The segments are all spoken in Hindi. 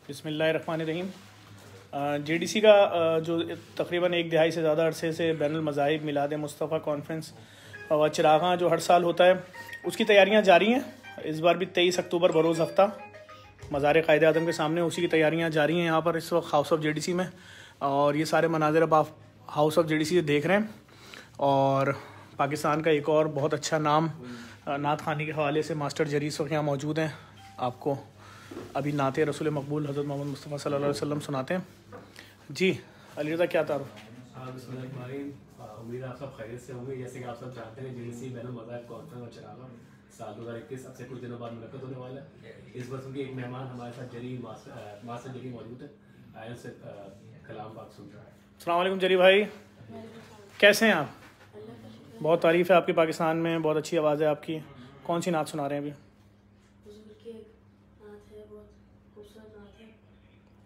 बिस्मिल्लाहिर्रहमानिर्रहीम। JDC का जो तकरीबन एक दिहाई से ज़्यादा अरसे से बैनुल मज़ाहिब मिलाद मुस्तफ़ा कॉन्फ्रेंस व चिरागां जो हर साल होता है, उसकी तैयारियां जारी हैं। इस बार भी 23 अक्टूबर बरोज़ हफ्ता मज़ार क़ायद आज़म के सामने उसी की तैयारियां जारी हैं यहाँ पर इस वक्त हाउस ऑफ JDC में। और ये सारे मनाज़िर अब आप हाउस ऑफ JDC से देख रहे हैं। और पाकिस्तान का एक और बहुत अच्छा नाम नात ख़ानी के हवाले से मास्टर जरी इस वक्त यहाँ मौजूद हैं। आपको अभी नात रसूल मकबूल हज़रत मोहम्मद मुस्तफ़ा सल्लल्लाहु अलैहि वसल्लम सुनाते हैं। जी अली रज़ा, क्या तारुफ? उम्मीद आप सब खैरियत से होंगे। जैसे कि आप सब जानते हैं, JDC बैनुल मज़ाहिब कॉन्फ्रेंस और चिरागां साल 2021 अब से कुछ दिनों बाद मुनक़्क़द होने वाला है। इस वर्ष उनके एक मेहमान हमारे साथ जरी मास्टर जरी मौजूद है। आए उनसे कलाम पाक सुन रहा है। अस्सलाम वालेकुम जरी भाई, कैसे हैं आप? बहुत तारीफ़ है आपकी पाकिस्तान में, बहुत अच्छी आवाज़ है आपकी। कौन सी नात सुना रहे हैं अभी?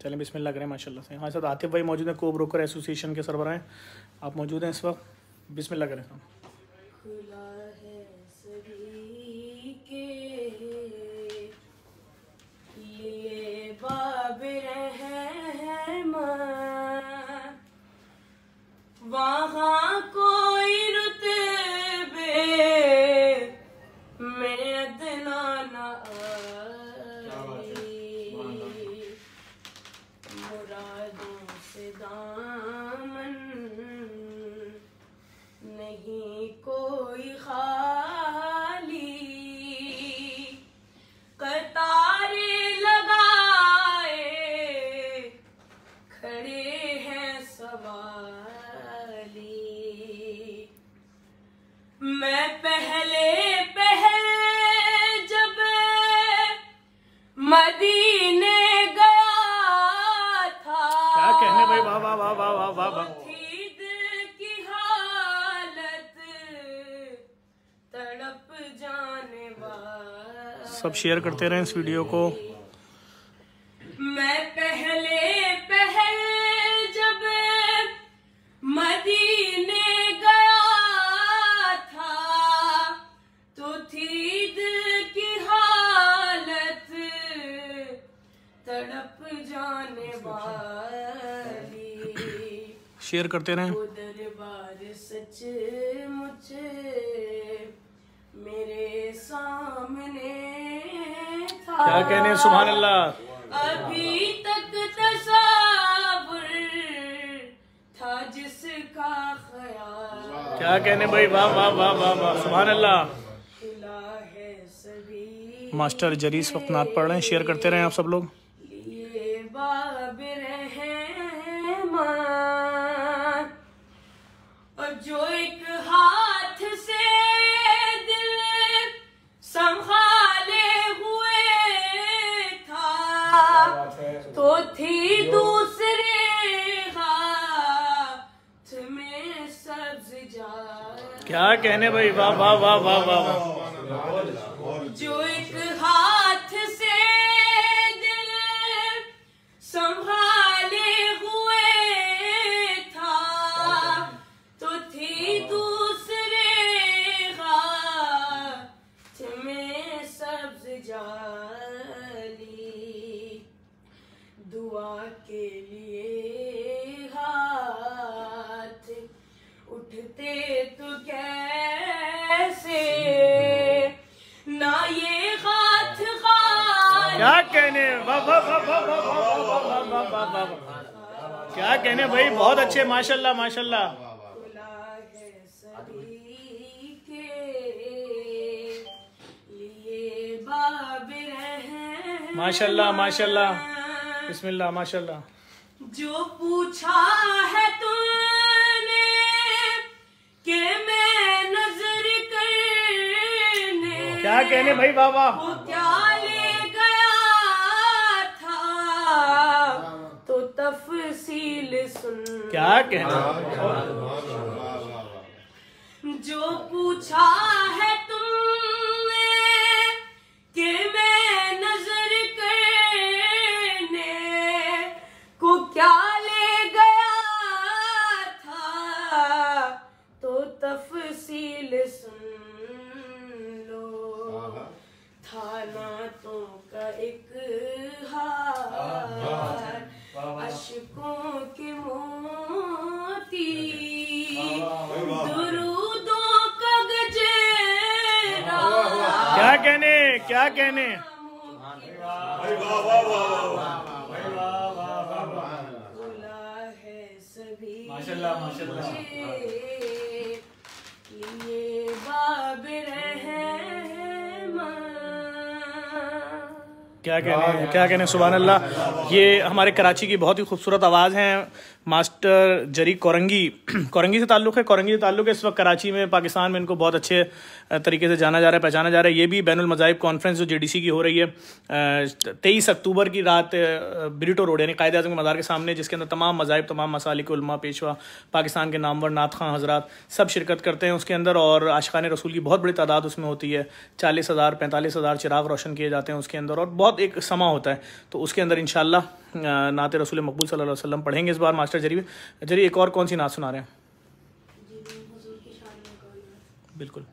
चलें बिस्मिल्लाह करें माशाल्लाह से। हमारे साथ आतिफ भाई मौजूद हैं, को ब्रोकर एसोसिएशन के सरबराह हैं। आप मौजूद हैं इस वक्त, बिस्मिल्लाह करें। खुला है सभी के लिए बाब रहमान, वहाँ कोई रुतबे में अदना न मुरादों से दामन नहीं कोई खाली, कतारे लगाए खड़े हैं सवाली। मैं पहले जब मदीने गया था, क्या कहने भाई, वाह वाह वाह वाह वाह वाह वाह। की हालत तड़प जाने वाली। सब शेयर करते रहें इस वीडियो को। मैं पहले जब मदीने गया था, तो थी दिल की हालत तड़प जाने वाली। शेयर करते रहें। वो दरबार सच मुझ मेरे सामने था, क्या कहने, सुभान अल्लाह। अभी तक तसव्वुर था जिसका ख्याल। क्या कहने भाई, वाह वाह वाह वाह वाह, सुभान अल्लाह। खुला है सभी मास्टर जरी इस वक्त नात पढ़ रहे हैं, शेयर करते रहें आप सब लोग। लिए बाब रहमान, और जो एक हाथ से दिल संभाले हुए था, तो थी दूसरे हाथ में सब्ज जा। क्या कहने भाई, वाह वाह वाह वाह वाह वाह। जो एक हाथ से दिल संभाले हुए था, तो थी दूसरे हाथ में सब्ज जाली। दुआ के लिए हाथ उठते तो कैसे, ना ये हाथ क्या कहने, वाह वाह वाह वाह वाह वाह वाह वाह वाह वाह वाह। क्या कहने भाई, बहुत अच्छे, माशाल्लाह माशाल्लाह। खुला है सभी के लिए बाब रहमान, माशाल्लाह माशाल्लाह, बिस्मिल्लाह माशाल्लाह। जो पूछा है तूने कि मैं नजर करने, क्या कहने भाई, वाह वाह। वो क्या ले गया था, तो तफसील सुन। क्या कहने, जो पूछा है तुमने कि मैं नजर करने को क्या ले गया था, तो तफसील सुन लो। था नातों का एक क्या कहने। माशाल्लाह माशाल्लाह। क्या कहने सुभान अल्लाह। ये हमारे कराची की बहुत ही खूबसूरत आवाज़ हैं मास्टर जरी कोरंगी। कोरंगी से ताल्लुक़ है, कोरंगी से ताल्लुक़ है। इस वक्त कराची में, पाकिस्तान में इनको बहुत अच्छे तरीके से जाना जा रहा है, पहचाना जा रहा है। ये भी बैनुल मज़ाहिब कॉन्फ्रेंस जो JDC की हो रही है 23 अक्टूबर की रात ब्रिटो रोड यानी कायद आज़म के मज़ार के सामने, जिसके अंदर तमाम मज़ाहिब, तमाम मसालिक उलमा, पेशवा, पाकिस्तान के नामवर नात खां हज़रात सब शिरकत करते हैं उसके अंदर। और आशिक़ान रसूल की बहुत बड़ी तादाद उसमें होती है। 40,000 45,000 चिराग रोशन किए जाते हैं उसके अंदर, और बहुत एक समा होता है। तो उसके अंदर इंशाअल्लाह नात रसूल मकबूल सल्लल्लाहु अलैहि वसल्लम पढ़ेंगे इस बार मास्टर जरी। एक और कौन सी नात सुना रहे हैं? बिल्कुल।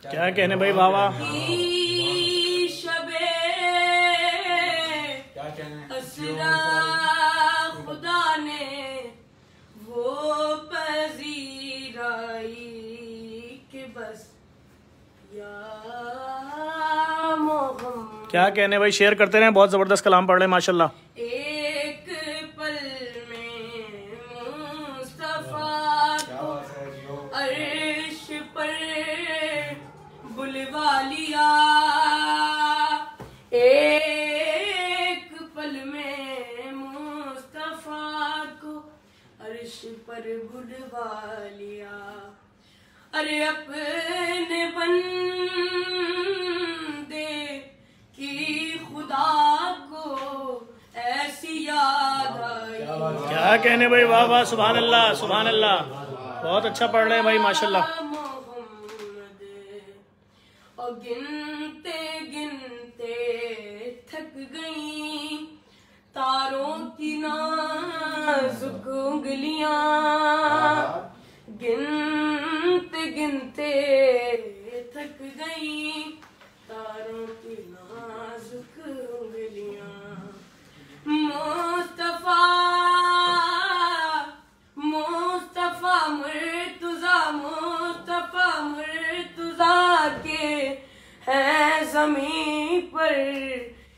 क्या कहने भाई बाबा। खुदा ने वो पजीराई के बस क्या कहने भाई, शेयर करते रहे, बहुत ज़बरदस्त कलाम पढ़ रहे हैं माशाल्लाह। एक पल में मुस्तफा को अर्श पर बुलवा लिया, एक पल में मुस्तफा को अर्श पर बुलवा लिया। अरे अपने बंदे की खुदा को ऐसी याद आई। क्या कहने भाई, वाह वाह, सुभान अल्लाह सुभान अल्लाह, बहुत अच्छा पढ़ रहे हैं भाई माशाल्लाह। और गिनते गिनते थक गई तारों की नाजुक उंगलियां, गिनते गिनते थक गई तारों की नाजुक उंगलियां। मुस्तफा मुस्तफा मुर्तजा, मुस्तफा मुर्तजा के हैं ज़मीं पर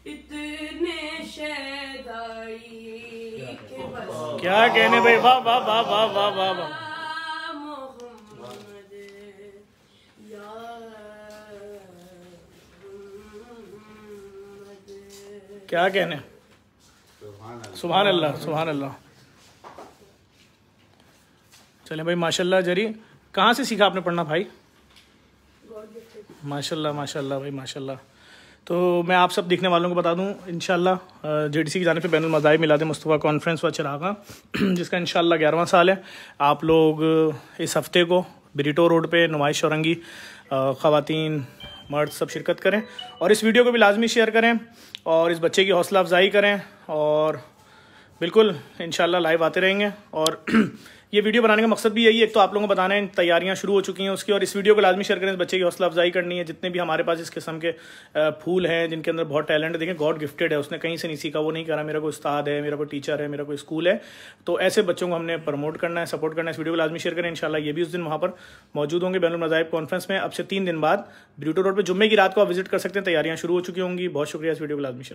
इतने शहदाई के बस। क्या कहने भाई, वाह वाह वाह वाह वाह वाह वाह। क्या कहने, सुभान अल्लाह सुभान अल्लाह। चले भाई माशाल्लाह। जरी कहाँ से सीखा आपने पढ़ना भाई? माशाल्लाह माशाल्लाह भाई माशाल्लाह। तो मैं आप सब देखने वालों को बता दूं, इंशाल्लाह JDC की जानिब से बैनुल मज़ाहिब मिलाद मुस्तफ़ा कॉन्फ्रेंस व चिरागा, जिसका इंशाल्लाह 11वां साल है। आप लोग इस हफ्ते को ब्रिटो रोड पे नुमाइश औरंगी, ख़वातीन मर्द सब शिरकत करें, और इस वीडियो को भी लाजमी शेयर करें और इस बच्चे की हौसला अफजाई करें। और बिल्कुल इंशाल्लाह लाइव आते रहेंगे। और ये वीडियो बनाने का मकसद भी यही है, एक तो आप लोगों को बताना है तैयारियां शुरू हो चुकी हैं उसकी, और इस वीडियो को लाजमी शेयर करें। इस बच्चे की हौसला अफजाई करनी है। जितने भी हमारे पास इस किस्म के फूल हैं जिनके अंदर बहुत टैलेंट है, देखें गॉड गिफ्टेड है, उसने कहीं से नहीं सीखा, वो नहीं करा मेरा कोई उस्ताद है, मेरा कोई टीचर है, मेरा कोई स्कूल है। तो ऐसे बच्चों को हमने प्रमोट करना है, सपोर्ट करना है। इस वीडियो को लाजमी शेयर करें। इंशाल्लाह ये भी उस दिन वहाँ पर मौजूद होंगे बैनुल मज़ाहिब कॉन्फ्रेंस में। अब से 3 दिन बाद ब्रिटो रोड पर जुम्मे की रात को आप विजिट कर सकते हैं। तैयारियाँ शुरू हो चुकी होंगी। बहुत शुक्रिया। इस वीडियो को लाजमी शेयर